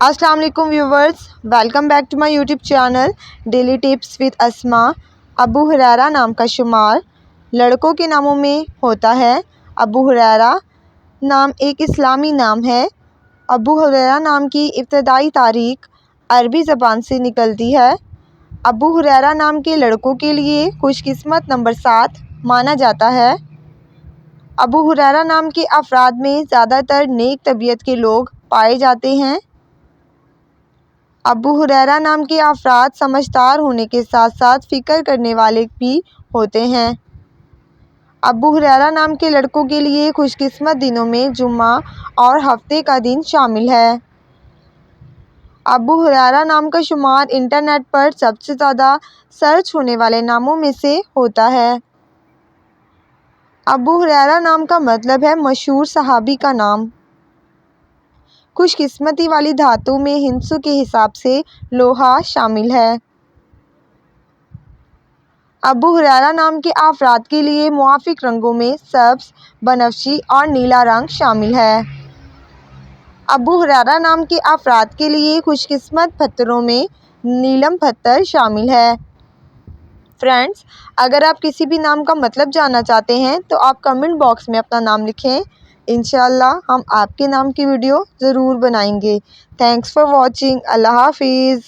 السلام علیکم viewers, welcome back to my YouTube channel daily tips with Asma. Abu Hurairah نام کا شمار لڑکوں کے ناموں میں ہوتا ہے۔ ابو ہریرہ نام ایک اسلامی نام ہے۔ ابو ہریرہ نام کی ابتدائی تاریخ عربی زبان سے نکلتی ہے۔ ابو ہریرہ نام کے لڑکوں کے لیے خوش قسمت نمبر 7 مانا جاتا ہے۔ ابو ہریرہ نام کے افراد میں زیادہ تر نیک طبیعت کے لوگ پائے جاتے ہیں۔ ابو ہریرہ نام کے افراد سمجھدار ہونے کے ساتھ ساتھ فکر کرنے والے بھی ہوتے ہیں۔ ابو ہریرہ نام کے لڑکوں کے لیے خوش قسمت دنوں میں جمعہ اور ہفتے کا دن شامل ہے۔ ابو ہریرہ نام کا شمار انٹرنیٹ پر سب سے زیادہ سرچ ہونے والے ناموں میں سے ہوتا ہے۔ ابو ہریرہ نام کا مطلب ہے مشہور صحابی کا نام۔ خوش قسمتی والی دھاتوں میں ہندسوں کے حساب سے لوہا شامل ہے۔ ابو ہریرہ نام کے افراد کے لیے موافق رنگوں میں سبز، بنفشی اور نیلا رنگ شامل ہے۔ ابو ہریرہ نام کے افراد کے لیے خوش قسمت پتھروں میں نیلم پتھر شامل ہے۔ فرینڈز، اگر آپ کسی بھی نام کا مطلب جاننا چاہتے ہیں تو آپ کمنٹ باکس میں اپنا نام لکھیں۔ انشاءاللہ ہم آپ کے نام کی ویڈیو ضرور بنائیں گے۔ Thanks for watching. اللہ حافظ۔